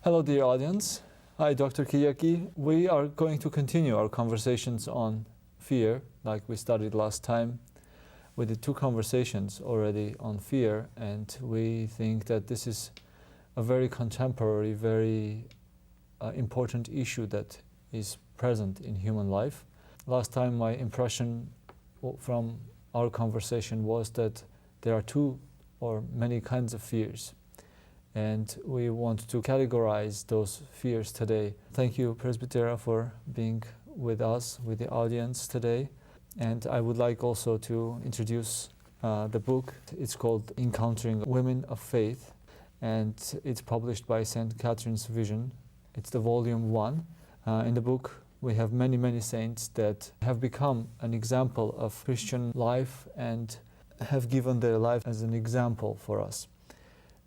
Hello, dear audience. Hi, Dr. Kiyaki. We are going to continue our conversations on fear, like we started last time. We did 2 conversations already on fear, and we think that this is a very contemporary, very important issue that is present in human life. Last time, my impression from our conversation was that there are 2 or many kinds of fears. And we want to categorize those fears today. Thank you, Presbytera, for being with us, with the audience today. And I would like also to introduce the book. It's called Encountering Women of Faith, and it's published by St. Catherine's Vision. It's the volume 1. In the book, we have many, many saints that have become an example of Christian life and have given their life as an example for us.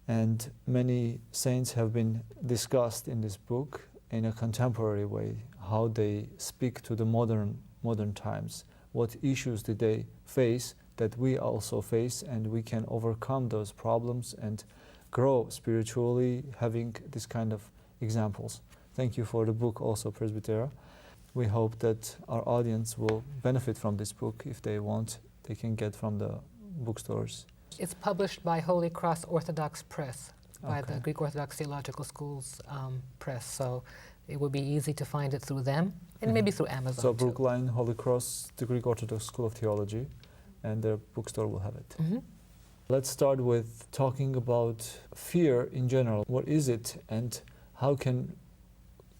And many saints have been discussed in this book in a contemporary way, how they speak to the modern times. What issues did they face that we also face, and we can overcome those problems and grow spiritually having this kind of examples. Thank you for the book also, Presbytera. We hope that our audience will benefit from this book. If they want, they can get from the bookstores. It's published by Holy Cross Orthodox Press, by the Greek Orthodox Theological Schools Press, so it would be easy to find it through them, and maybe through Amazon. So Brookline, Holy Cross, the Greek Orthodox School of Theology, and their bookstore will have it. Let's start with talking about fear in general. What is it, and how can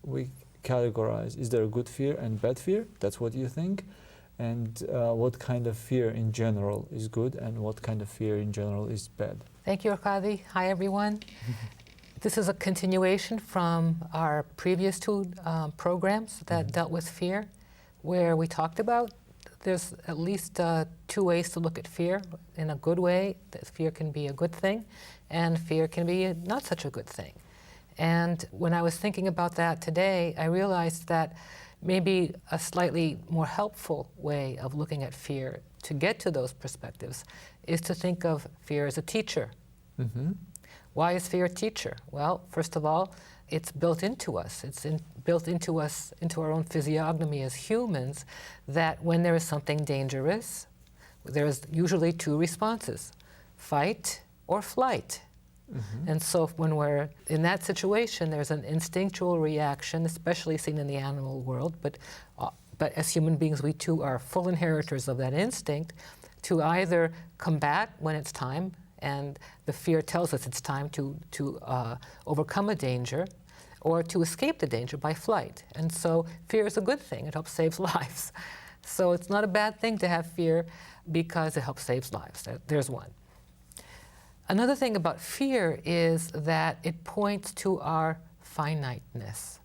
we categorize? Is there a good fear and bad fear? That's what you think? And what kind of fear in general is good, and what kind of fear in general is bad? Thank you, Arkady. Hi, everyone. This is a continuation from our previous 2 programs that dealt with fear, where we talked about there's at least 2 ways to look at fear. In a good way, that fear can be a good thing, and fear can be not such a good thing. And when I was thinking about that today, I realized that maybe a slightly more helpful way of looking at fear to get to those perspectives is to think of fear as a teacher. Why is fear a teacher? Well, first of all, it's built into us. It's built into us, into our own physiognomy as humans, that when there is something dangerous, there's usually 2 responses: fight or flight. And so when we're in that situation, there's an instinctual reaction, especially seen in the animal world, but as human beings, we too are full inheritors of that instinct to either combat when it's time, and the fear tells us it's time to overcome a danger, or to escape the danger by flight. And so fear is a good thing. It helps save lives. So it's not a bad thing to have fear because it helps save lives. There's one. Another thing about fear is that it points to our finiteness.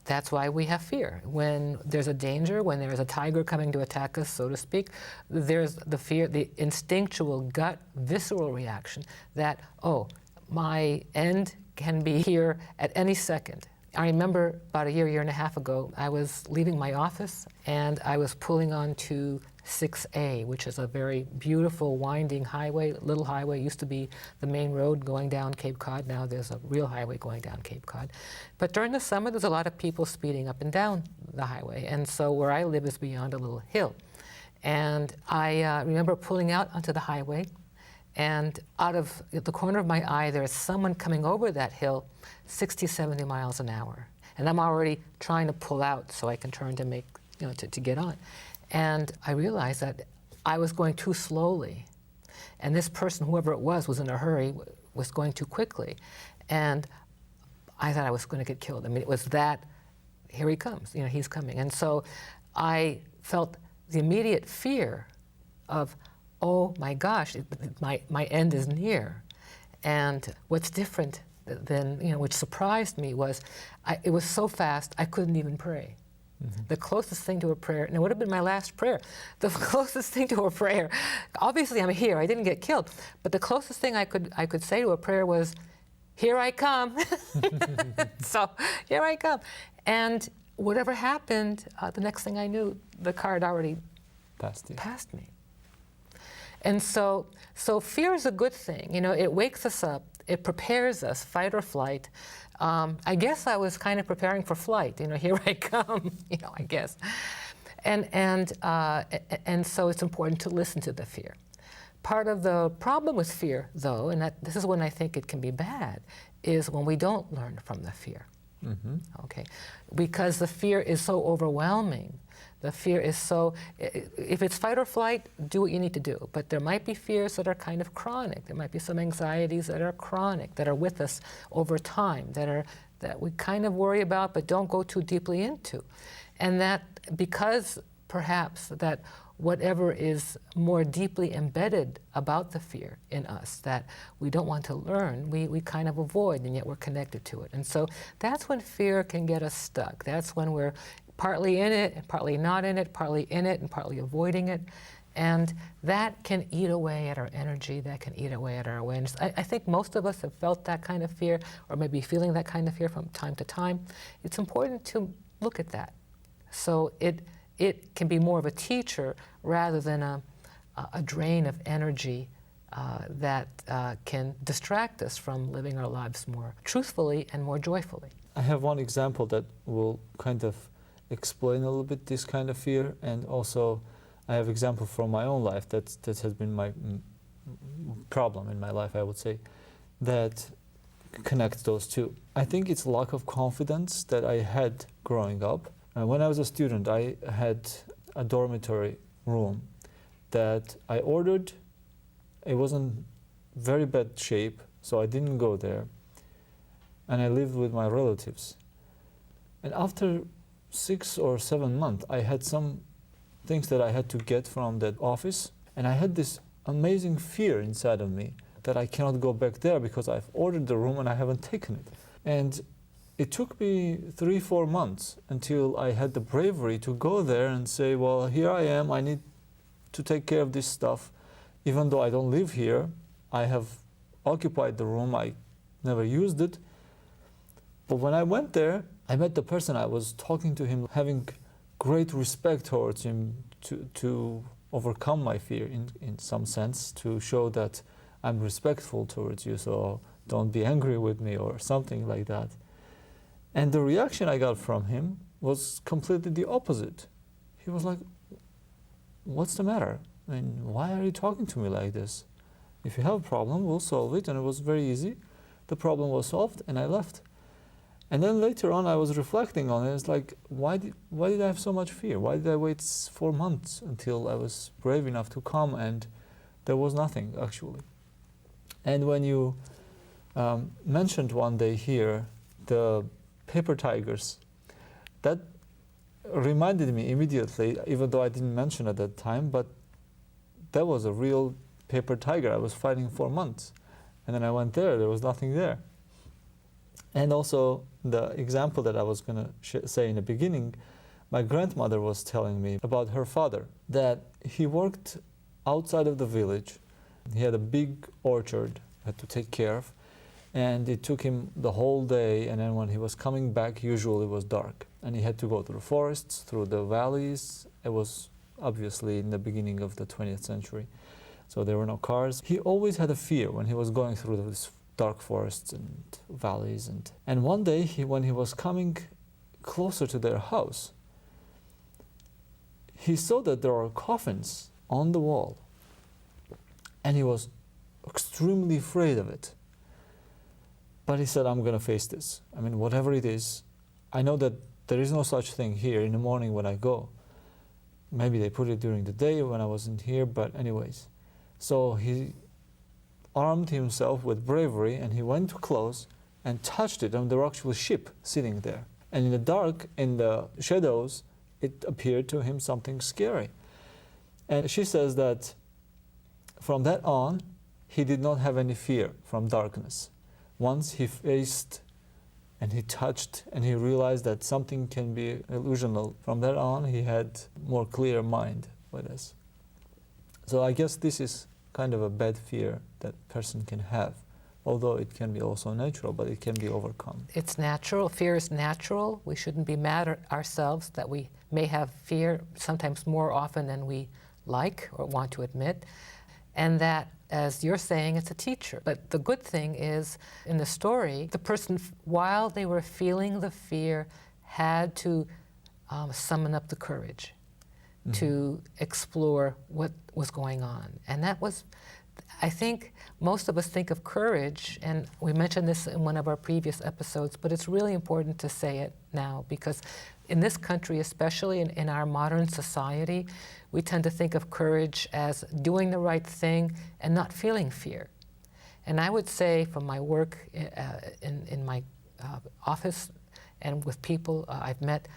That's why we have fear. When there's a danger, when there's a tiger coming to attack us, so to speak, there's the fear, the instinctual gut, visceral reaction that, oh, my end can be here at any second. I remember about a year and a half ago, I was leaving my office and I was pulling onto 6A, which is a very beautiful winding highway, little highway. Used to be the main road going down Cape Cod. Now there's a real highway going down Cape Cod. But during the summer, there's a lot of people speeding up and down the highway. And so where I live is beyond a little hill. And I remember pulling out onto the highway, and out of the corner of my eye, there is someone coming over that hill 60, 70 miles an hour. And I'm already trying to pull out so I can turn to make, to get on. And I realized that I was going too slowly. And this person, whoever it was in a hurry, was going too quickly. And I thought I was going to get killed. I mean, it was that, here he comes, he's coming. And so I felt the immediate fear of, oh my gosh, my end is near. And what's different than, which surprised me was, it was so fast, I couldn't even pray. The closest thing to a prayer, and it would have been my last prayer, the closest thing to a prayer, obviously I'm here, I didn't get killed, but the closest thing I could say to a prayer was, here I come. So, here I come. And whatever happened, the next thing I knew, the car had already passed me. And so So fear is a good thing. You know, it wakes us up, it prepares us, fight or flight. I guess I was kind of preparing for flight. You know, here I come. You know, I guess. And so it's important to listen to the fear. Part of the problem with fear, though, and this is when I think it can be bad, is when we don't learn from the fear. Mm-hmm. Okay, because the fear is so overwhelming. The fear is so, if it's fight or flight, do what you need to do. But there might be fears that are kind of chronic. There might be some anxieties that are chronic, that are with us over time, that we kind of worry about but don't go too deeply into. And that because perhaps that whatever is more deeply embedded about the fear in us that we don't want to learn, we kind of avoid, and yet we're connected to it. And so that's when fear can get us stuck. That's when we're partly in it and partly not in it, partly in it and partly avoiding it. And that can eat away at our energy, that can eat away at our awareness. I think most of us have felt that kind of fear, or maybe feeling that kind of fear from time to time. It's important to look at that. So it can be more of a teacher rather than a drain of energy that can distract us from living our lives more truthfully and more joyfully. I have one example that will kind of explain a little bit this kind of fear, and also I have example from my own life that has been my problem in my life, I would say, that connects those two. I think it's lack of confidence that I had growing up. When I was a student, I had a dormitory room that I ordered. It was in very bad shape, so I didn't go there. And I lived with my relatives. And after 6 or 7 months, I had some things that I had to get from that office. And I had this amazing fear inside of me that I cannot go back there because I've ordered the room and I haven't taken it. And it took me 3-4 months until I had the bravery to go there and say, well, here I am, I need to take care of this stuff. Even though I don't live here, I have occupied the room, I never used it. But when I went there, I met the person, I was talking to him, having great respect towards him to overcome my fear in some sense, to show that I'm respectful towards you, so don't be angry with me or something like that. And the reaction I got from him was completely the opposite. He was like, what's the matter? I mean, why are you talking to me like this? If you have a problem, we'll solve it. And it was very easy. The problem was solved and I left. And then later on I was reflecting on it. It's like, why did I have so much fear? Why did I wait 4 months until I was brave enough to come and there was nothing actually? And when you mentioned one day here the paper tigers, that reminded me immediately, even though I didn't mention at that time, but that was a real paper tiger. I was fighting 4 months. And then I went there was nothing there. And also the example that I was going to say in the beginning, my grandmother was telling me about her father, that he worked outside of the village. He had a big orchard, had to take care of. And it took him the whole day, and then when he was coming back, usually it was dark. And he had to go through the forests, through the valleys. It was obviously in the beginning of the 20th century, so there were no cars. He always had a fear when he was going through these dark forests and valleys. And one day, when he was coming closer to their house, he saw that there are coffins on the wall. And he was extremely afraid of it. But he said, I'm going to face this. I mean, whatever it is, I know that there is no such thing here in the morning when I go. Maybe they put it during the day when I wasn't here, but anyways. So he armed himself with bravery and he went close and touched it, and there were actually sheep sitting there. And in the dark, in the shadows, it appeared to him something scary. And she says that from that on, he did not have any fear from darkness. Once he faced and he touched and he realized that something can be illusional, from that on he had more clear mind with this. So I guess this is kind of a bad fear that person can have, although it can be also natural, but it can be overcome. It's natural. Fear is natural. We shouldn't be mad at ourselves that we may have fear sometimes more often than we like or want to admit. and that, as you're saying, it's a teacher. But the good thing is, in the story, the person, while they were feeling the fear, had to summon up the courage to explore what was going on. And that was, I think, most of us think of courage, and we mentioned this in one of our previous episodes, but it's really important to say it now, because in this country, especially in our modern society, we tend to think of courage as doing the right thing and not feeling fear. And I would say, from my work in my office and with people I've met,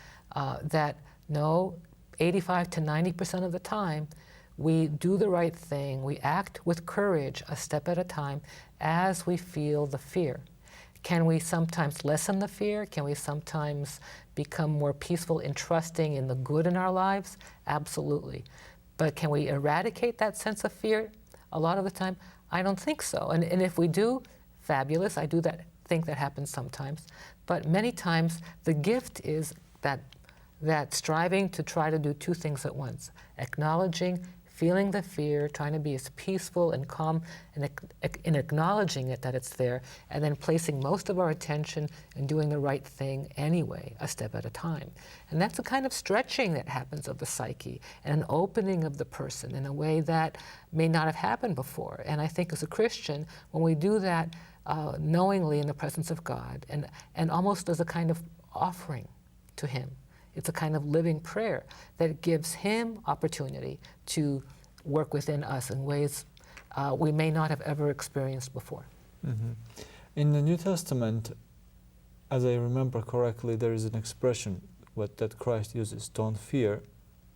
that no, 85 to 90% of the time, we do the right thing, we act with courage a step at a time as we feel the fear. Can we sometimes lessen the fear? Can we sometimes become more peaceful in trusting in the good in our lives? Absolutely. But can we eradicate that sense of fear? A lot of the time, I don't think so. And if we do, fabulous. I do think that happens sometimes. But many times, the gift is that striving to try to do two things at once: acknowledging, feeling the fear, trying to be as peaceful and calm in acknowledging it, that it's there, and then placing most of our attention and doing the right thing anyway, a step at a time. And that's a kind of stretching that happens of the psyche, and an opening of the person in a way that may not have happened before. And I think as a Christian, when we do that knowingly in the presence of God, and almost as a kind of offering to Him, it's a kind of living prayer that gives Him opportunity to work within us in ways we may not have ever experienced before. Mm-hmm. In the New Testament, as I remember correctly, there is an expression that Christ uses: don't fear,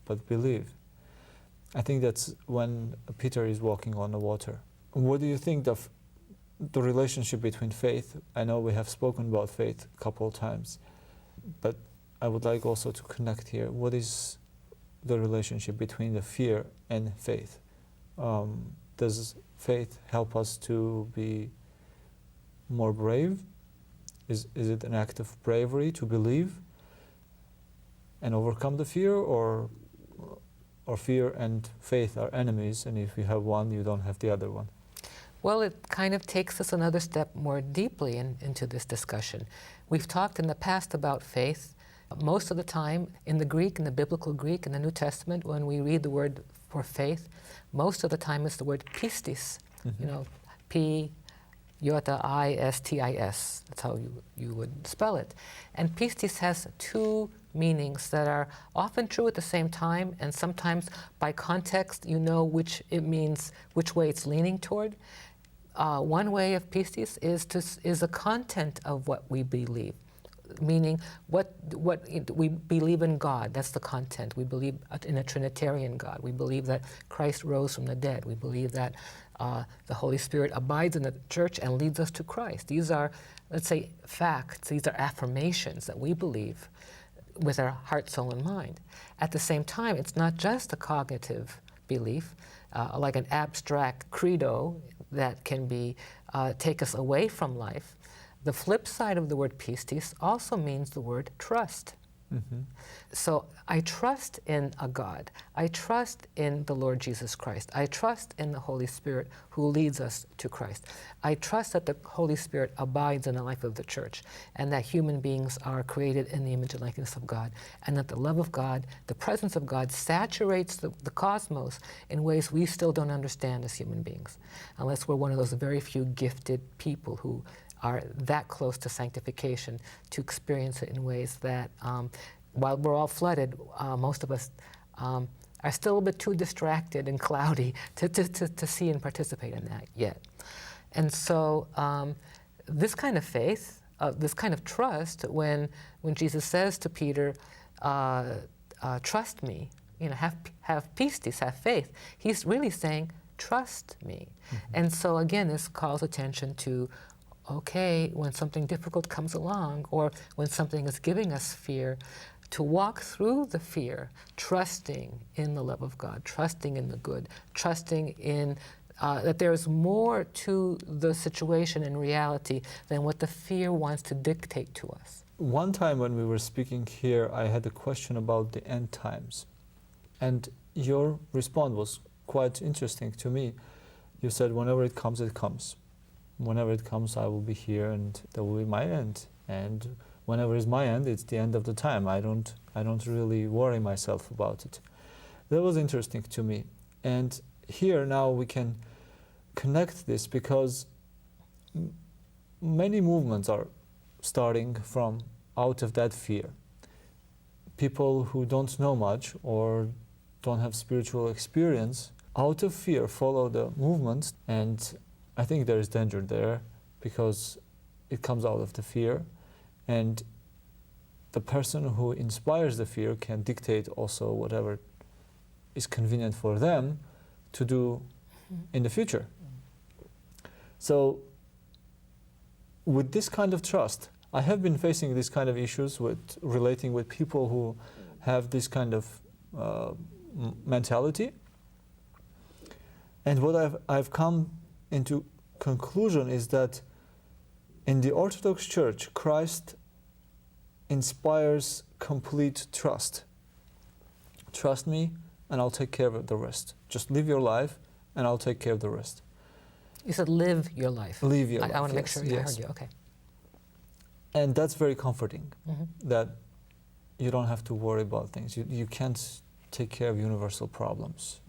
but believe. I think that's when Peter is walking on the water. What do you think of the relationship between faith? I know we have spoken about faith a couple of times, but I would like also to connect here. What is the relationship between the fear and faith? Does faith help us to be more brave? Is it an act of bravery to believe and overcome the fear, or fear and faith are enemies, and if you have one, you don't have the other one? Well, it kind of takes us another step more deeply into this discussion. We've talked in the past about faith. Most of the time, in the Greek, in the biblical Greek, in the New Testament, when we read the word for faith, most of the time it's the word pistis. Mm-hmm. P-I-S-T-I-S. That's how you would spell it. And pistis has two meanings that are often true at the same time, and sometimes by context you know which it means, which way it's leaning toward. One way of pistis is the content of what we believe. Meaning, what we believe in God, that's the content. We believe in a Trinitarian God. We believe that Christ rose from the dead. We believe that the Holy Spirit abides in the church and leads us to Christ. These are, let's say, facts. These are affirmations that we believe with our heart, soul, and mind. At the same time, it's not just a cognitive belief, like an abstract credo that can take us away from life. The flip side of the word pistis also means the word trust. Mm-hmm. So I trust in a God. I trust in the Lord Jesus Christ. I trust in the Holy Spirit who leads us to Christ. I trust that the Holy Spirit abides in the life of the church, and that human beings are created in the image and likeness of God, and that the love of God, the presence of God, saturates the cosmos in ways we still don't understand as human beings, unless we're one of those very few gifted people who are that close to sanctification to experience it in ways that, while we're all flooded, most of us are still a bit too distracted and cloudy to see and participate in that yet. And so this kind of faith, this kind of trust, when Jesus says to Peter, trust me, have pistis, have faith, he's really saying, trust me. Mm-hmm. And so again, this calls attention to, okay, when something difficult comes along, or when something is giving us fear, to walk through the fear, trusting in the love of God, trusting in the good, trusting in that there's more to the situation in reality than what the fear wants to dictate to us. One time when we were speaking here, I had a question about the end times. And your response was quite interesting to me. You said, whenever it comes, it comes. Whenever it comes, I will be here, and that will be my end. And whenever is my end, it's the end of the time. I don't really worry myself about it. That was interesting to me. And here now we can connect this, because many movements are starting from out of that fear. People who don't know much or don't have spiritual experience, out of fear follow the movements, and I think there is danger there, because it comes out of the fear, and the person who inspires the fear can dictate also whatever is convenient for them to do in the future. So with this kind of trust, I have been facing these kind of issues with relating with people who have this kind of mentality. And what I've come into conclusion is that in the Orthodox Church, Christ inspires complete trust. Trust me, and I'll take care of the rest. Just live your life, and I'll take care of the rest. You said live your life. Live your life. I want to make yes, sure yes. I heard you. Okay. And that's very comforting, Mm-hmm. that you don't have to worry about things. You can't take care of universal problems.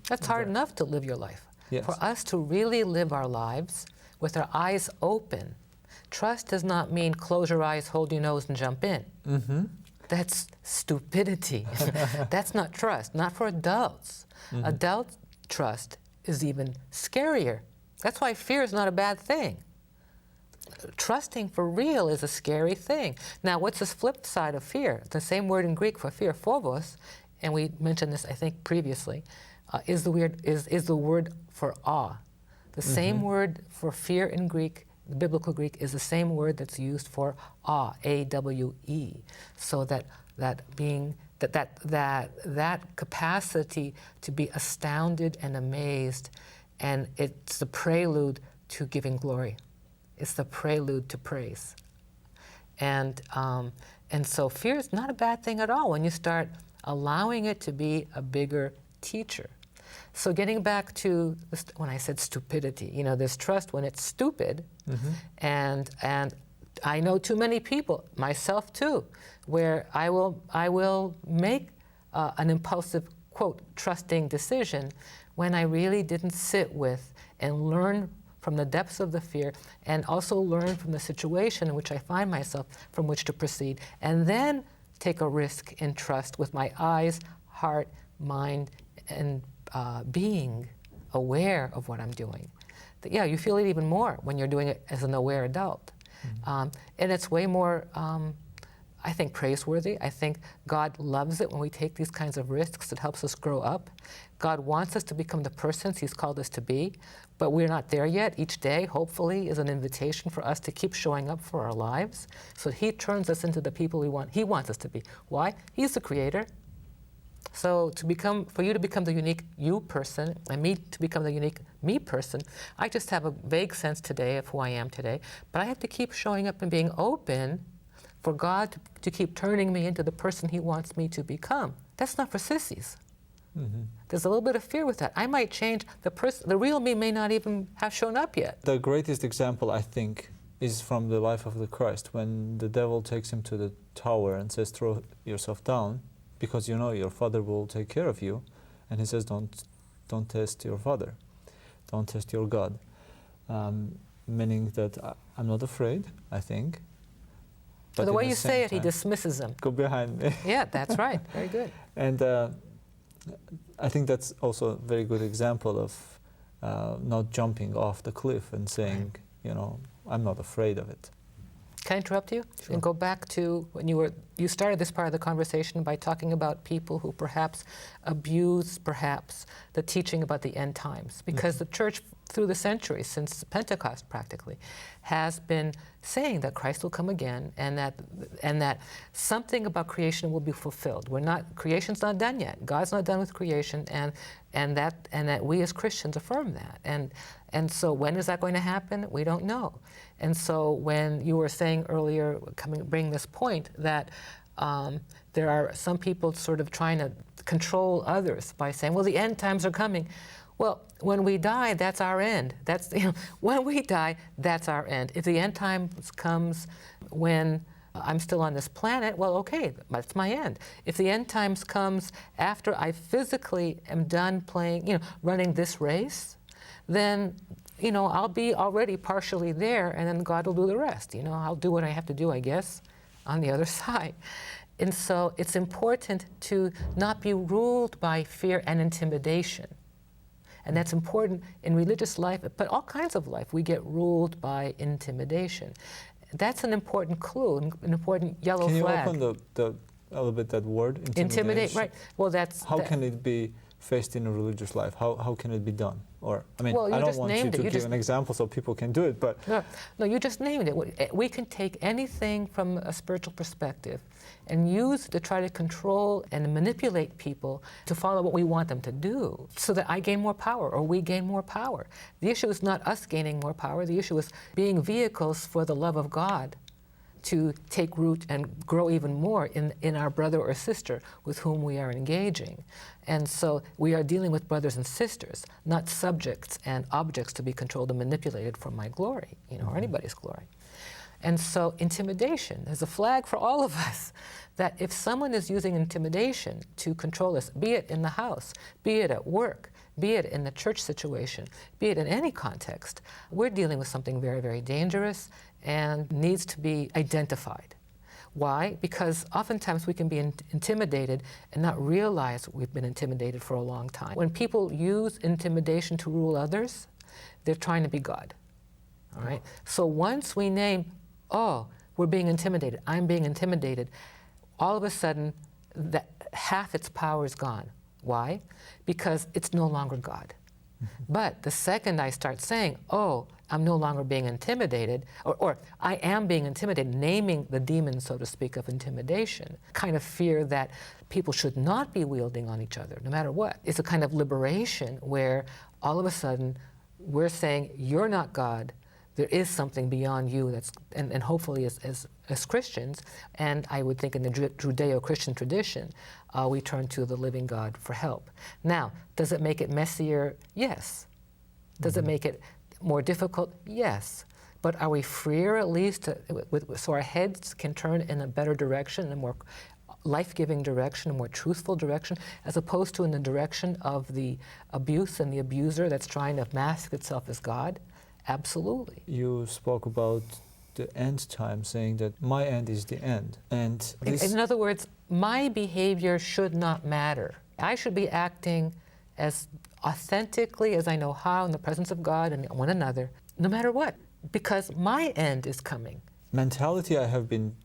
That's hard enough to live your life. Yes. For us to really live our lives with our eyes open, trust does not mean close your eyes, hold your nose, and jump in. Mm-hmm. That's stupidity. That's not trust, not for adults. Mm-hmm. Adult trust is even scarier. That's why fear is not a bad thing. Trusting for real is a scary thing. Now, what's the flip side of fear? The same word in Greek for fear, phobos, and we mentioned this, I think, previously, is the word for awe. The same word for fear in Greek, the biblical Greek, is the same word that's used for awe, A-W-E. So that capacity to be astounded and amazed, and it's the prelude to giving glory. It's the prelude to praise. And so fear is not a bad thing at all when you start allowing it to be a bigger teacher. So getting back to when I said stupidity, there's trust when it's stupid, and I know too many people, myself too, where I will make an impulsive, quote, trusting decision when I really didn't sit with and learn from the depths of the fear, and also learn from the situation in which I find myself from which to proceed, and then take a risk in trust with my eyes, heart, mind, and being aware of what I'm doing. Yeah, you feel it even more when you're doing it as an aware adult. And it's way more, I think, praiseworthy. I think God loves it when we take these kinds of risks. It helps us grow up. God wants us to become the persons He's called us to be, but we're not there yet. Each day, hopefully, is an invitation for us to keep showing up for our lives, so He turns us into the people He wants us to be. Why? He's the creator. So for you to become the unique you person, and me to become the unique me person, I just have a vague sense today of who I am today, but I have to keep showing up and being open for God to keep turning me into the person He wants me to become. That's not for sissies. There's a little bit of fear with that. I might change, the real me may not even have shown up yet. The greatest example, I think, is from the life of the Christ, when the devil takes him to the tower and says, throw yourself down, because your Father will take care of you. And he says, don't test your Father. Don't test your God. Meaning that I'm not afraid, I think. But the way you say it, He dismisses him. Go behind me. Yeah, that's right. Very good. And I think that's also a very good example of not jumping off the cliff and saying, I'm not afraid of it. Can I interrupt you? Sure. And go back to when you started this part of the conversation by talking about people who perhaps abuse, the teaching about the end times. Because the church, through the centuries, since Pentecost practically, has been saying that Christ will come again, and that something about creation will be fulfilled. Creation's not done yet. God's not done with creation, and that we as Christians affirm that. And so when is that going to happen? We don't know. And so when you were saying earlier, bring this point, that there are some people sort of trying to control others by saying, well, the end times are coming. Well, when we die, that's our end. That's, when we die, that's our end. If the end times comes when I'm still on this planet, well, okay, that's my end. If the end times comes after I physically am done playing, running this race, then, I'll be already partially there, and then God will do the rest. I'll do what I have to do, I guess, on the other side. And so it's important to not be ruled by fear and intimidation. And that's important in religious life, but all kinds of life. We get ruled by intimidation. That's an important clue, an important yellow flag. Can you open a little bit that word, intimidation? Intimidate, right. Well, that's... How can it be faced in a religious life? How can it be done? Or, well, I don't want you to give an example so people can do it, but... No, you just named it. We can take anything from a spiritual perspective and use it to try to control and manipulate people to follow what we want them to do so that I gain more power or we gain more power. The issue is not us gaining more power. The issue is being vehicles for the love of God to take root and grow even more in our brother or sister with whom we are engaging. And so we are dealing with brothers and sisters, not subjects and objects to be controlled and manipulated for my glory, or anybody's glory. And so intimidation is a flag for all of us that if someone is using intimidation to control us, be it in the house, be it at work, be it in the church situation, be it in any context, we're dealing with something very, very dangerous and needs to be identified. Why? Because oftentimes we can be intimidated and not realize we've been intimidated for a long time. When people use intimidation to rule others, they're trying to be God. All right? So once we name, we're being intimidated, I'm being intimidated, all of a sudden, half its power is gone. Why? Because it's no longer God. But the second I start saying, I'm no longer being intimidated, or I am being intimidated, naming the demon, so to speak, of intimidation, kind of fear that people should not be wielding on each other, no matter what. It's a kind of liberation where all of a sudden we're saying, you're not God, there is something beyond you that's, and hopefully as Christians, and I would think in the Judeo-Christian tradition, we turn to the living God for help. Now, does it make it messier? Yes. Does it make it more difficult? Yes. But are we freer at least so our heads can turn in a better direction, a more life-giving direction, a more truthful direction, as opposed to in the direction of the abuse and the abuser that's trying to mask itself as God? Absolutely. You spoke about the end time, saying that my end is the end. And in other words, my behavior should not matter. I should be acting as authentically as I know how in the presence of God and one another, no matter what, because my end is coming. Mentality I have been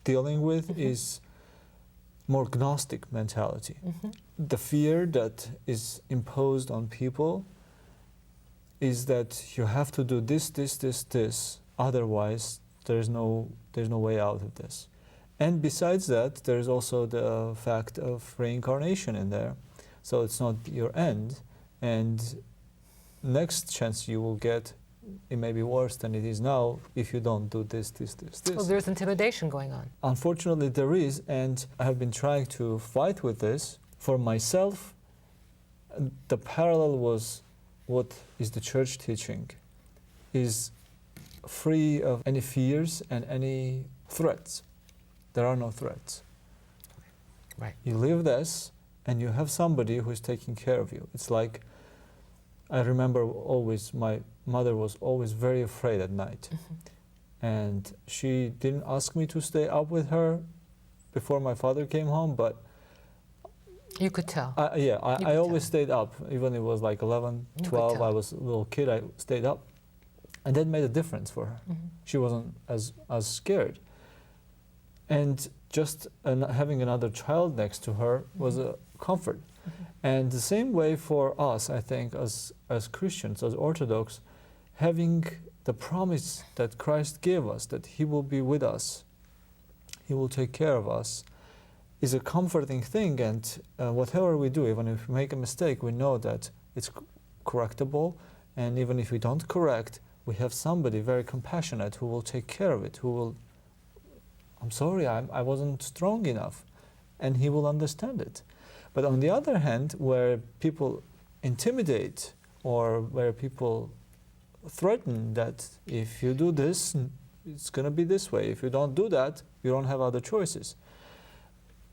dealing with is more Gnostic mentality. The fear that is imposed on people is that you have to do this, otherwise there's no way out of this. And besides that, there's also the fact of reincarnation in there. So it's not your end, and next chance you will get, it may be worse than it is now if you don't do this. Well, there's intimidation going on. Unfortunately, there is, and I have been trying to fight with this. For myself, the parallel was what is the church teaching is free of any fears and any threats. There are no threats. Right. You live this, and you have somebody who is taking care of you. It's like, I remember always, my mother was always very afraid at night. And she didn't ask me to stay up with her before my father came home, but you could tell. I always stayed up, even it was like 11, 12, I was a little kid, I stayed up. And that made a difference for her. She wasn't as scared. And just having another child next to her was a comfort. And the same way for us, I think, as Christians, as Orthodox, having the promise that Christ gave us, that He will be with us, He will take care of us, is a comforting thing. And whatever we do, even if we make a mistake, we know that it's correctable. And even if we don't correct, we have somebody very compassionate who will take care of it, who will, I'm sorry, I wasn't strong enough, and He will understand it. But on the other hand, where people intimidate or where people threaten that if you do this, it's going to be this way. If you don't do that, you don't have other choices.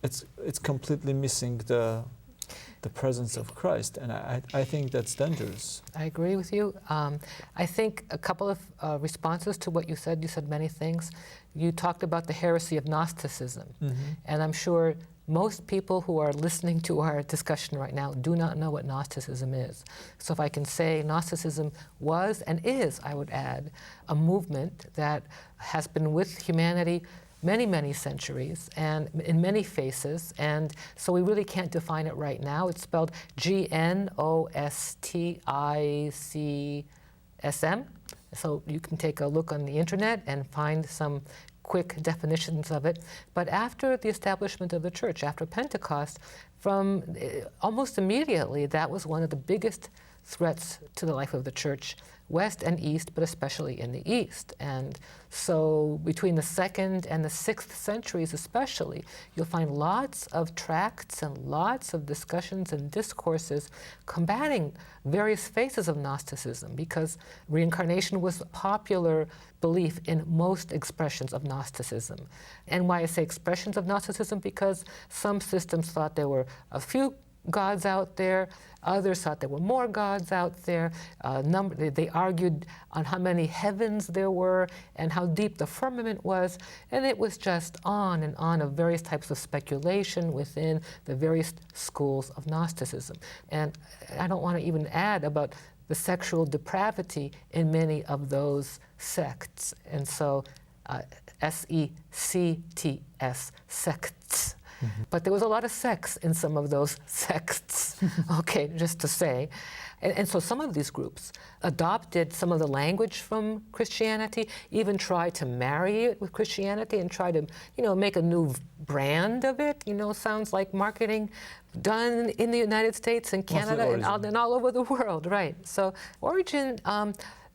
It's completely missing the presence of Christ, and I think that's dangerous. I agree with you. I think a couple of responses to what you said. You said many things. You talked about the heresy of Gnosticism, and I'm sure most people who are listening to our discussion right now do not know what Gnosticism is. So if I can say Gnosticism was and is, I would add, a movement that has been with humanity many, many centuries and in many faces, and so we really can't define it right now. It's spelled Gnosticm, so you can take a look on the internet and find some quick definitions of it. But after the establishment of the church, after Pentecost, from almost immediately, that was one of the biggest threats to the life of the church, west and east, but especially in the east. And so between the 2nd and the 6th centuries especially, you'll find lots of tracts and lots of discussions and discourses combating various phases of Gnosticism, because reincarnation was a popular belief in most expressions of Gnosticism. And why I say expressions of Gnosticism, because some systems thought there were a few gods out there, others thought there were more gods out there. They argued on how many heavens there were and how deep the firmament was, and it was just on and on of various types of speculation within the various schools of Gnosticism. And I don't want to even add about the sexual depravity in many of those sects. And so S-E-C-T-S, sects. But there was a lot of sex in some of those sects, okay, just to say. And so some of these groups adopted some of the language from Christianity, even tried to marry it with Christianity and try to, make a new brand of it. Sounds like marketing done in the United States and Canada and all over the world, right? So Origen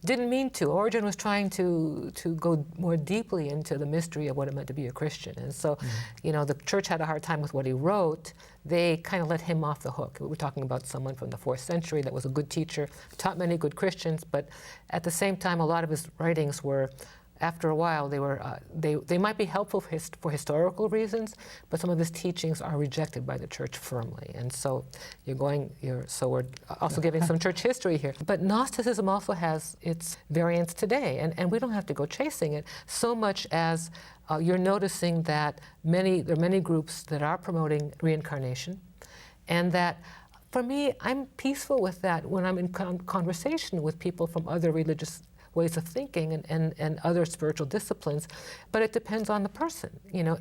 didn't mean to. Origen was trying to go more deeply into the mystery of what it meant to be a Christian. And so, the church had a hard time with what he wrote. They kind of let him off the hook. We're talking about someone from the 4th century that was a good teacher, taught many good Christians, but at the same time, a lot of his writings were, after a while, they might be helpful for historical reasons, but some of his teachings are rejected by the church firmly. And so so we're also giving some church history here. But Gnosticism also has its variants today, and we don't have to go chasing it so much as you're noticing that there are many groups that are promoting reincarnation, and that for me, I'm peaceful with that when I'm in conversation with people from other religious ways of thinking and other spiritual disciplines, but it depends on the person.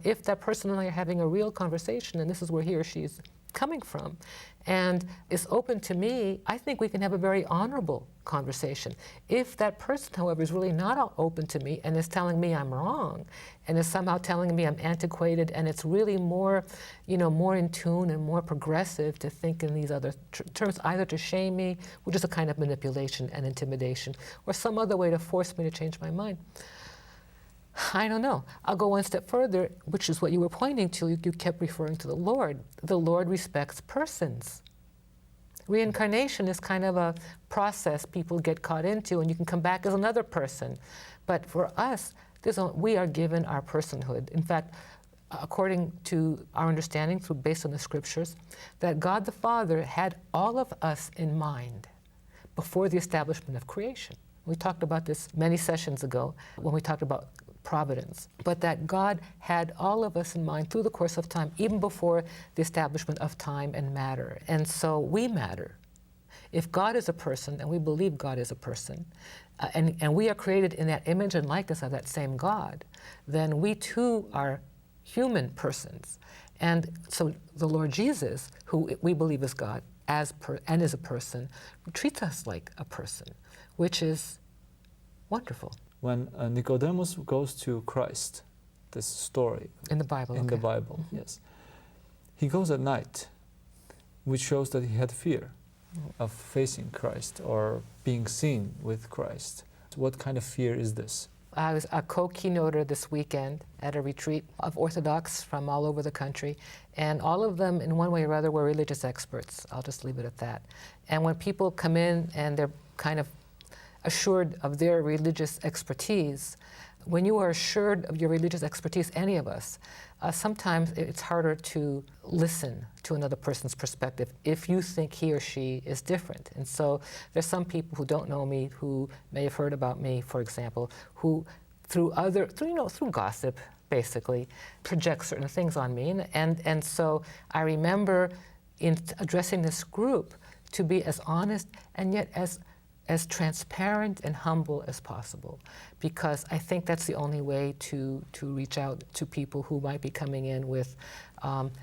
If that person and I are having a real conversation, and this is where he or she is coming from, and is open to me, I think we can have a very honorable conversation. If that person, however, is really not open to me and is telling me I'm wrong, and is somehow telling me I'm antiquated, and it's really more, more in tune and more progressive to think in these other terms, either to shame me, which is a kind of manipulation and intimidation, or some other way to force me to change my mind. I don't know. I'll go one step further, which is what you were pointing to. You kept referring to the Lord. The Lord respects persons. Reincarnation is kind of a process people get caught into, and you can come back as another person. But for us, we are given our personhood. In fact, according to our understanding, based on the scriptures, that God the Father had all of us in mind before the establishment of creation. We talked about this many sessions ago when we talked about providence, but that God had all of us in mind through the course of time, even before the establishment of time and matter. And so we matter. If God is a person, and we believe God is a person, and we are created in that image and likeness of that same God, then we too are human persons. And so the Lord Jesus, who we believe is God and is a person, treats us like a person, which is wonderful. When Nicodemus goes to Christ, this story in the Bible, the Bible, yes, he goes at night, which shows that he had fear of facing Christ or being seen with Christ. What kind of fear is this? I was a co-keynoter this weekend at a retreat of Orthodox from all over the country, and all of them, in one way or other, were religious experts. I'll just leave it at that. And when people come in and they're kind of assured of their religious expertise, when you are assured of your religious expertise, any of us, sometimes it's harder to listen to another person's perspective if you think he or she is different. And so there's some people who don't know me, who may have heard about me, for example, who through gossip, basically, project certain things on me. And so I remember in addressing this group to be as honest and yet as transparent and humble as possible, because I think that's the only way to reach out to people who might be coming in with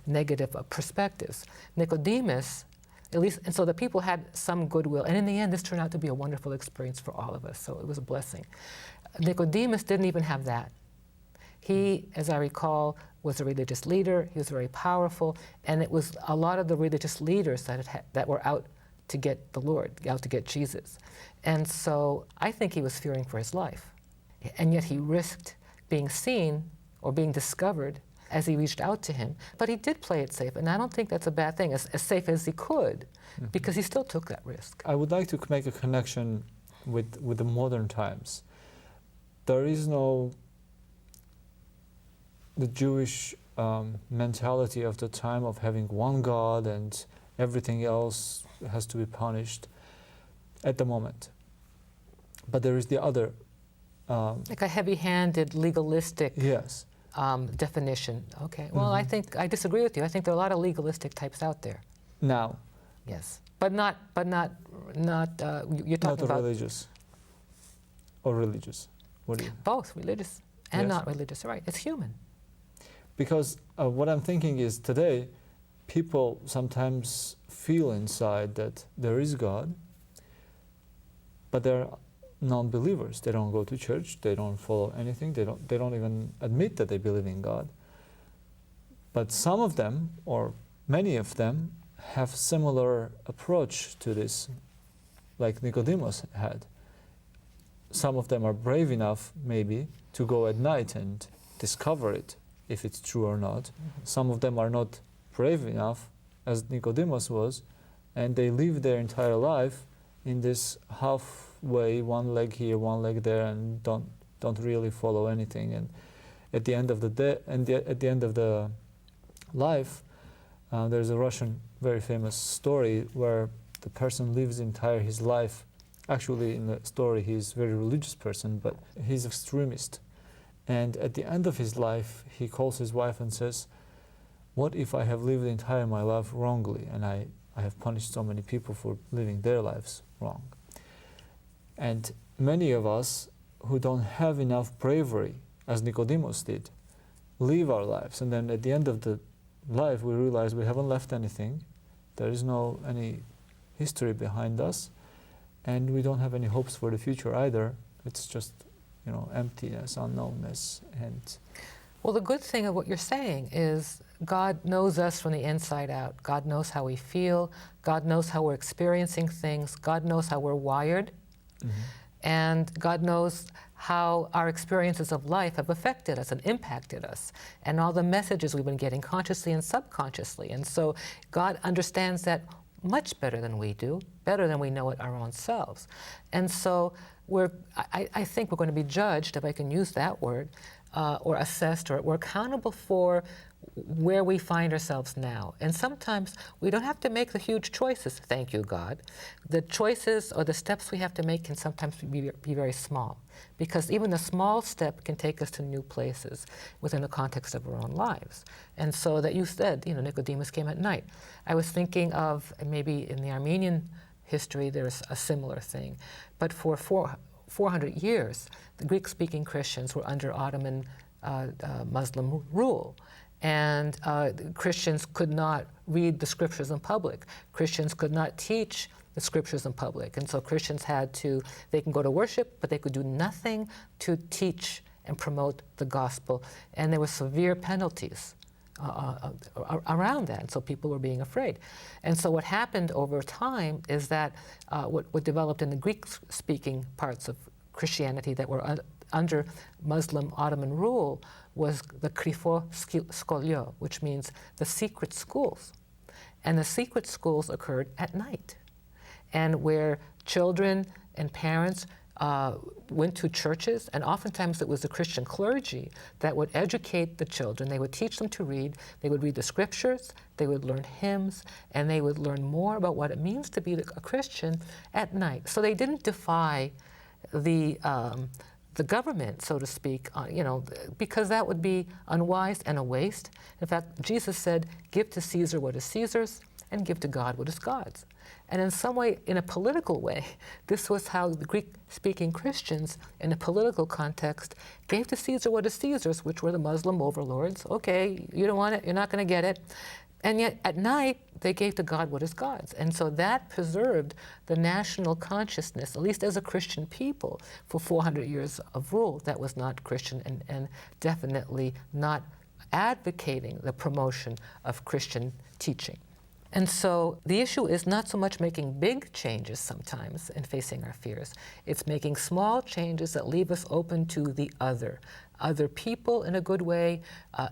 negative perspectives. Nicodemus, at least, and so the people had some goodwill, and in the end this turned out to be a wonderful experience for all of us, so it was a blessing. Nicodemus didn't even have that. He, as I recall, was a religious leader. He was very powerful, and it was a lot of the religious leaders that were out to get the Lord, out to get Jesus. And so I think he was fearing for his life. And yet he risked being seen or being discovered as he reached out to him. But he did play it safe, and I don't think that's a bad thing, as safe as he could, because he still took that risk. I would like to make a connection with the modern times. There is no the Jewish mentality of the time of having one God and everything else has to be punished at the moment. But there is the other. Like a heavy-handed, legalistic yes. Definition. Okay. Well, I think I disagree with you. I think there are a lot of legalistic types out there. Now. Yes. But not. You're talking not about religious. Or religious. What do you? Both religious and Yes. not religious. Right. It's human. Because what I'm thinking is today, people sometimes feel inside that there is God, but they're non-believers. They don't go to church. They don't follow anything. They don't even admit that they believe in God. But some of them, or many of them, have similar approach to this, like Nicodemus had. Some of them are brave enough, maybe, to go at night and discover it, if it's true or not. Some of them are not brave enough, as Nicodemus was, and they live their entire life in this halfway, one leg here, one leg there, and don't really follow anything. And at the end of the day, at the end of the life, there's a Russian very famous story where the person lives his life. Actually, in the story, he's a very religious person, but he's extremist. And at the end of his life, he calls his wife and says, "What if I have lived the entire my life wrongly, and I have punished so many people for living their lives wrong?" And many of us who don't have enough bravery, as Nicodemus did, live our lives, and then at the end of the life we realize we haven't left anything, there is any history behind us, and we don't have any hopes for the future either. It's just emptiness, unknownness, and... Well, the good thing of what you're saying is God knows us from the inside out. God knows how we feel. God knows how we're experiencing things. God knows how we're wired. And God knows how our experiences of life have affected us and impacted us, and all the messages we've been getting consciously and subconsciously. And so God understands that much better than we do, better than we know it our own selves. And so I think we're going to be judged, if I can use that word, or assessed, or we're accountable for where we find ourselves now. And sometimes we don't have to make the huge choices, thank you, God. The choices or the steps we have to make can sometimes be very small, because even a small step can take us to new places within the context of our own lives. And so that you said, Nicodemus came at night. I was thinking of, maybe in the Armenian history, there's a similar thing. But for 400 years, the Greek-speaking Christians were under Ottoman Muslim rule. And Christians could not read the scriptures in public. Christians could not teach the scriptures in public. And so Christians they can go to worship, but they could do nothing to teach and promote the gospel. And there were severe penalties around that, and so people were being afraid. And so what happened over time is that what developed in the Greek-speaking parts of Christianity that were under Muslim Ottoman rule was the krifo skolio, which means the secret schools. And the secret schools occurred at night, and where children and parents went to churches, and oftentimes it was the Christian clergy that would educate the children. They would teach them to read. They would read the scriptures, they would learn hymns, and they would learn more about what it means to be a Christian at night. So they didn't defy the government, so to speak, because that would be unwise and a waste. In fact, Jesus said, give to Caesar what is Caesar's and give to God what is God's. And in some way, in a political way, this was how the Greek-speaking Christians, in a political context, gave to Caesar what is Caesar's, which were the Muslim overlords. Okay, you don't want it, you're not going to get it. And yet, at night, they gave to God what is God's. And so that preserved the national consciousness, at least as a Christian people, for 400 years of rule that was not Christian and definitely not advocating the promotion of Christian teaching. And so the issue is not so much making big changes sometimes in facing our fears. It's making small changes that leave us open to the other people in a good way,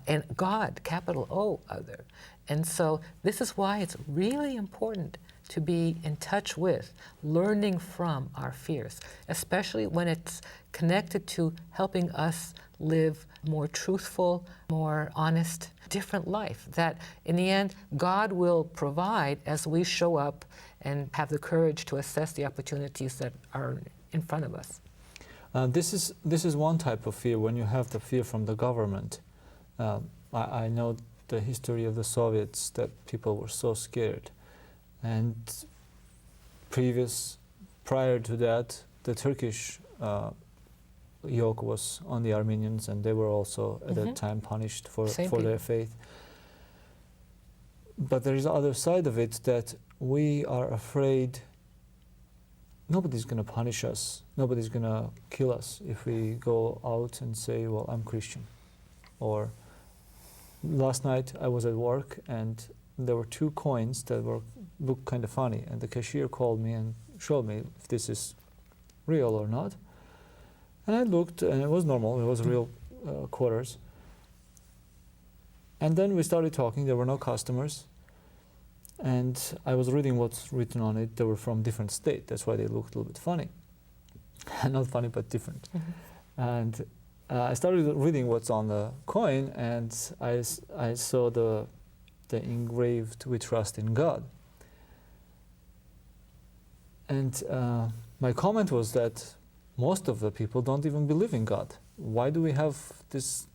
and God, capital O, other. And so this is why it's really important to be in touch with, learning from our fears, especially when it's connected to helping us live more truthful, more honest, different life. That in the end, God will provide as we show up and have the courage to assess the opportunities that are in front of us. This is one type of fear, when you have the fear from the government. I know the history of the Soviets, that people were so scared. And prior to that, the Turkish yoke was on the Armenians, and they were also at that time punished for their faith. But there is the other side of it, that we are afraid nobody's going to punish us, nobody's going to kill us if we go out and say, well, I'm Christian. Or last night I was at work and there were 2 coins that looked kind of funny, and the cashier called me and showed me if this is real or not. And I looked, and it was normal, it was real quarters. And then we started talking, there were no customers. And I was reading what's written on it. They were from different states, that's why they looked a little bit funny. Not funny, but different. And I started reading what's on the coin, and I saw the engraved, "We trust in God." And my comment was that most of the people don't even believe in God. Why do we have this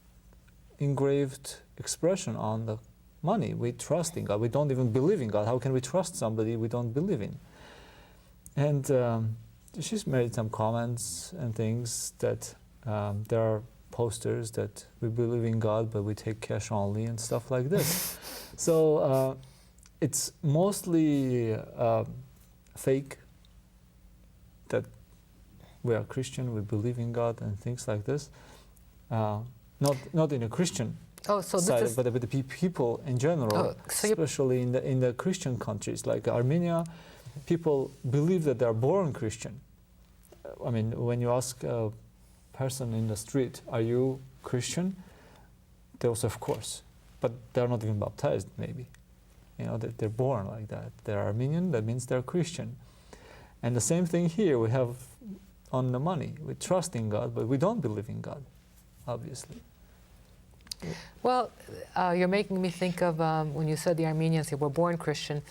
engraved expression on the money? We trust in God. We don't even believe in God. How can we trust somebody we don't believe in? And she's made some comments and things that there are posters that we believe in God, but we take cash only and stuff like this. So it's mostly fake, that we are Christian, we believe in God and things like this. Not in a Christian side, but with the people in general, especially in the Christian countries like Armenia. People believe that they are born Christian. I mean, when you ask a person in the street, "Are you Christian?" they'll say, "Of course," but they're not even baptized. Maybe, they're born like that. They're Armenian. That means they're Christian. And the same thing here. We have on the money. We trust in God, but we don't believe in God, obviously. Well, you're making me think of when you said the Armenians were born Christian.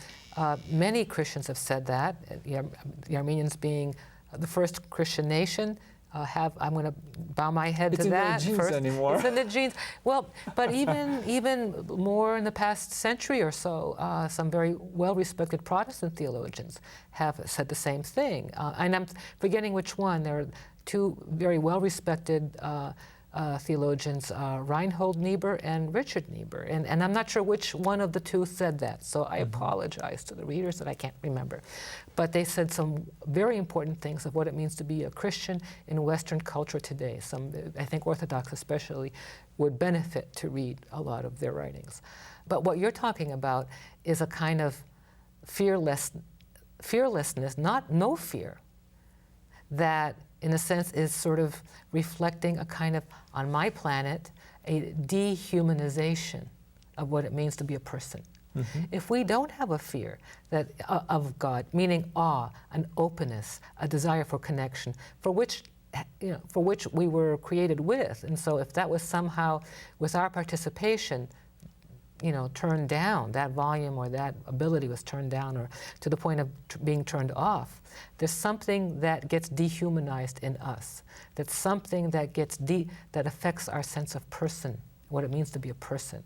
Many Christians have said that. The Armenians being the first Christian nation. I'm going to bow my head to that. It's in their genes anymore. It's in the genes. Well, but even more in the past century or so, some very well-respected Protestant theologians have said the same thing. And I'm forgetting which one. There are 2 very well-respected theologians, Reinhold Niebuhr and Richard Niebuhr. And I'm not sure which one of the 2 said that, so I apologize to the readers that I can't remember. But they said some very important things of what it means to be a Christian in Western culture today. Some, I think Orthodox especially, would benefit to read a lot of their writings. But what you're talking about is a kind of fearlessness, not no fear, that in a sense, is sort of reflecting a kind of, on my planet, a dehumanization of what it means to be a person. Mm-hmm. If we don't have a fear that, of God, meaning awe, an openness, a desire for connection, for which we were created with, and so if that was somehow, with our participation, turned down, that volume or that ability was turned down, or to the point of being turned off, there's something that gets dehumanized in us. That's something that that affects our sense of person, what it means to be a person.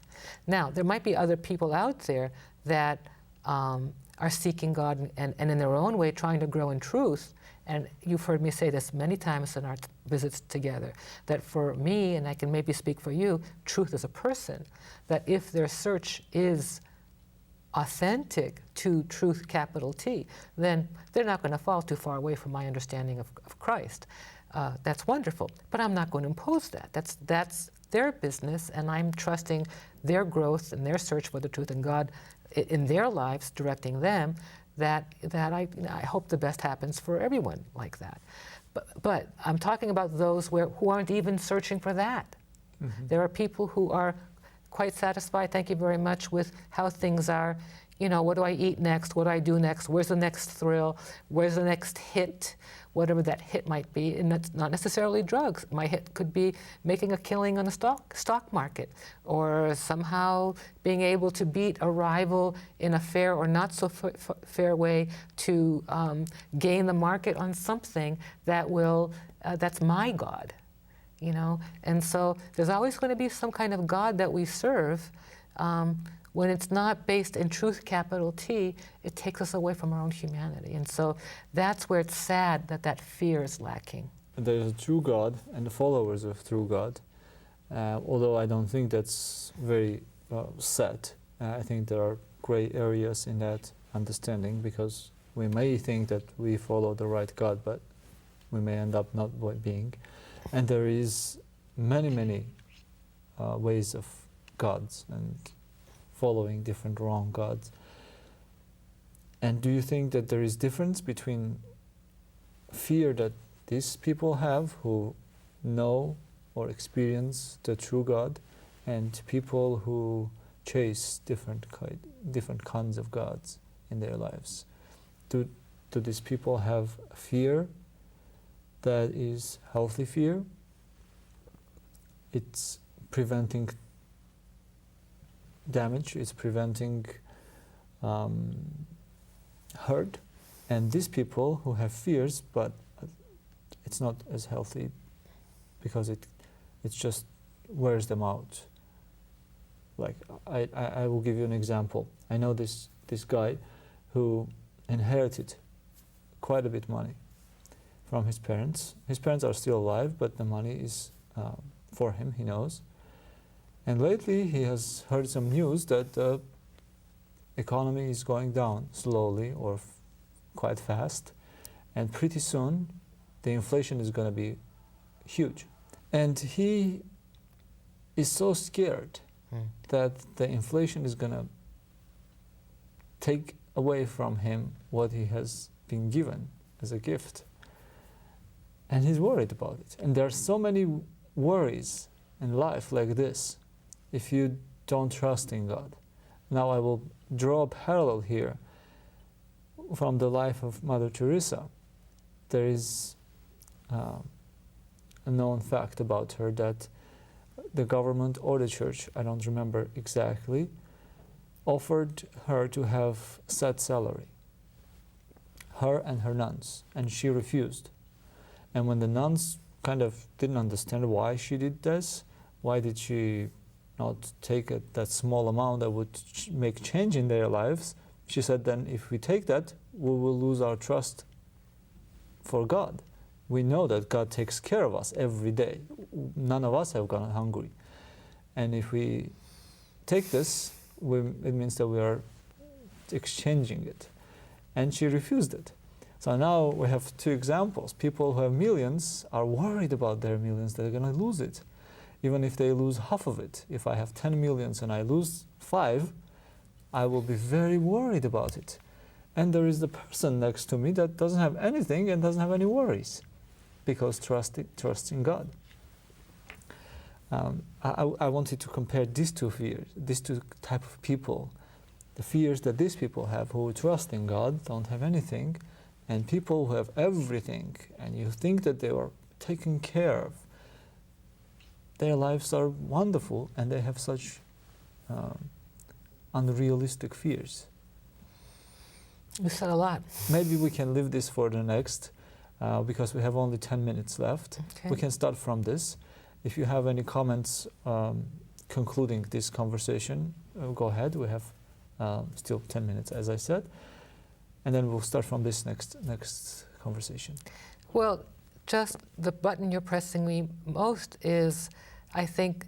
Now, there might be other people out there that are seeking God and in their own way trying to grow in truth. And you've heard me say this many times in our visits together, that for me, and I can maybe speak for you, truth is a person. That if their search is authentic to truth, capital T, then they're not going to fall too far away from my understanding of Christ. That's wonderful, but I'm not going to impose that. That's their business, and I'm trusting their growth and their search for the truth, and God in their lives directing them. That I hope the best happens for everyone like that. But I'm talking about those who aren't even searching for that. Mm-hmm. There are people who are quite satisfied, thank you very much, with how things are. What do I eat next? What do I do next? Where's the next thrill? Where's the next hit? Whatever that hit might be, and that's not necessarily drugs. My hit could be making a killing on the stock market, or somehow being able to beat a rival in a fair or not so fair way to gain the market on something that will, that's my God, And so there's always going to be some kind of God that we serve. When it's not based in truth, capital T, it takes us away from our own humanity. And so that's where it's sad that fear is lacking. There's a true God and the followers of true God, although I don't think that's very set. I think there are gray areas in that understanding, because we may think that we follow the right God, but we may end up not being. And there is many ways of gods and following different wrong gods. And do you think that there is difference between fear that these people have who know or experience the true God, and people who chase different kinds of gods in their lives? Do these people have fear that is healthy fear? It's preventing damage, it's preventing hurt, and these people who have fears, but it's not as healthy because it just wears them out. Like I will give you an example. I know this guy who inherited quite a bit money from his parents. His parents are still alive, but the money is for him, he knows. And lately he has heard some news that the economy is going down slowly or quite fast, and pretty soon the inflation is going to be huge. And he is so scared that the inflation is going to take away from him what he has been given as a gift. And he's worried about it. And there are so many worries in life like this if you don't trust in God. Now I will draw a parallel here from the life of Mother Teresa. There is a known fact about her that the government or the church, I don't remember exactly, offered her to have set salary, her and her nuns, and she refused. And when the nuns kind of didn't understand why she did this, why did she not take that small amount that would make change in their lives, she said, then if we take that, we will lose our trust for God. We know that God takes care of us every day. None of us have gone hungry. And if we take this, it means that we are exchanging it. And she refused it. So now we have two examples. People who have millions are worried about their millions, they're going to lose it. Even if they lose half of it. If I have 10 millions and I lose 5, I will be very worried about it. And there is the person next to me that doesn't have anything and doesn't have any worries, because trusting God. I wanted to compare these two fears, these two type of people. The fears that these people have who trust in God, don't have anything, and people who have everything, and you think that they are taken care of. Their lives are wonderful, and they have such unrealistic fears. You said a lot. Maybe we can leave this for the next, because we have only 10 minutes left. Okay. We can start from this. If you have any comments concluding this conversation, go ahead. We have still 10 minutes, as I said. And then we'll start from this next conversation. Well, just the button you're pressing me most is, I think,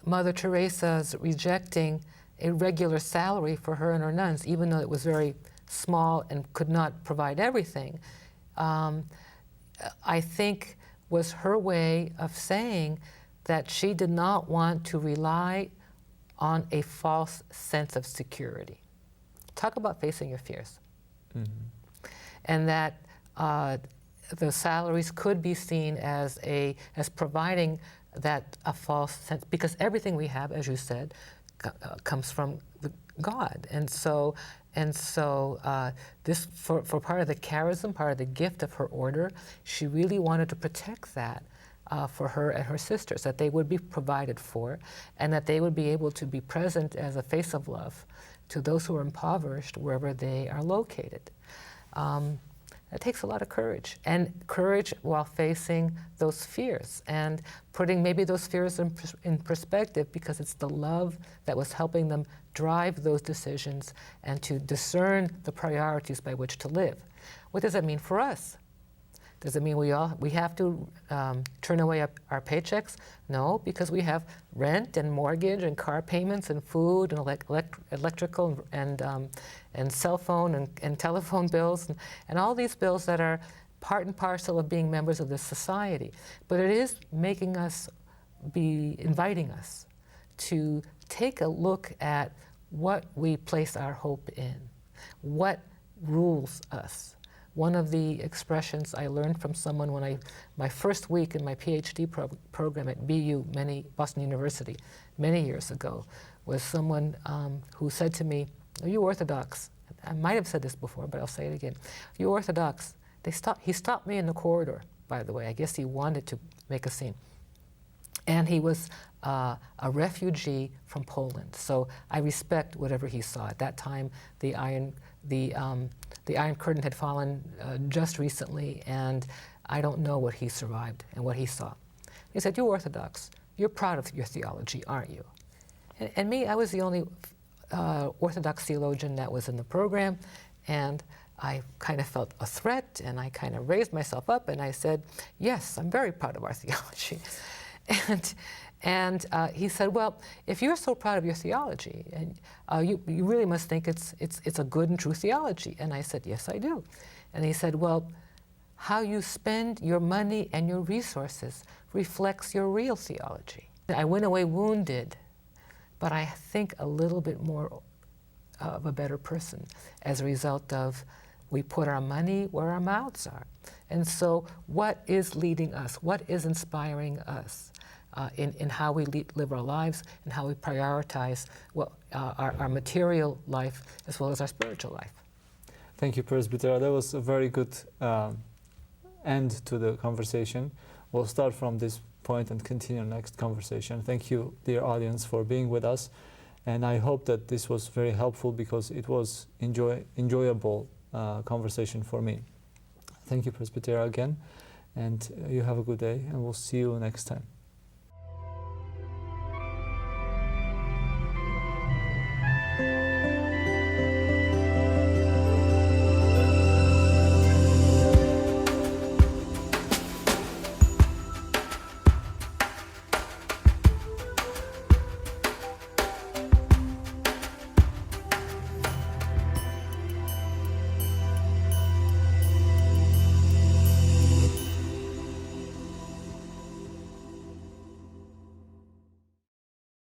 Mother Teresa's rejecting a regular salary for her and her nuns, even though it was very small and could not provide everything. I think was her way of saying that she did not want to rely on a false sense of security. Talk about facing your fears. Mm-hmm. And that the salaries could be seen as providing that a false sense, because everything we have, as you said, comes from God. And so this, for part of the charism, part of the gift of her order, she really wanted to protect that for her and her sisters, that they would be provided for, and that they would be able to be present as a face of love to those who are impoverished wherever they are located. It takes a lot of courage, and courage while facing those fears and putting maybe those fears in perspective, because it's the love that was helping them drive those decisions and to discern the priorities by which to live. What does that mean for us? Does it mean we have to turn away our paychecks? No, because we have rent and mortgage and car payments and food and electrical and cell phone and telephone bills and all these bills that are part and parcel of being members of this society. But it is making us inviting us to take a look at what we place our hope in, what rules us. One of the expressions I learned from someone when my first week in my PhD program at Boston University, many years ago, was someone who said to me, "Are you Orthodox?" I might have said this before, but I'll say it again. "You Orthodox?" He stopped me in the corridor, by the way. I guess he wanted to make a scene. And he was a refugee from Poland. So I respect whatever he saw. At that time, the Iron Curtain had fallen just recently, and I don't know what he survived and what he saw. He said, "You Orthodox, you're proud of your theology, aren't you?" And me, I was the only Orthodox theologian that was in the program, and I kind of felt a threat, and I kind of raised myself up, and I said, "Yes, I'm very proud of our theology." And he said, "Well, if you're so proud of your theology, and you really must think it's a good and true theology." And I said, "Yes, I do." And he said, "Well, how you spend your money and your resources reflects your real theology." I went away wounded, but I think a little bit more of a better person as a result of we put our money where our mouths are. And so what is leading us? What is inspiring us in how we live our lives and how we prioritize our material life as well as our spiritual life? Thank you, Presbytera. That was a very good end to the conversation. We'll start from this point and continue next conversation. Thank you, dear audience, for being with us. And I hope that this was very helpful, because it was enjoyable conversation for me. Thank you, Presbytera, again. And you have a good day, and we'll see you next time.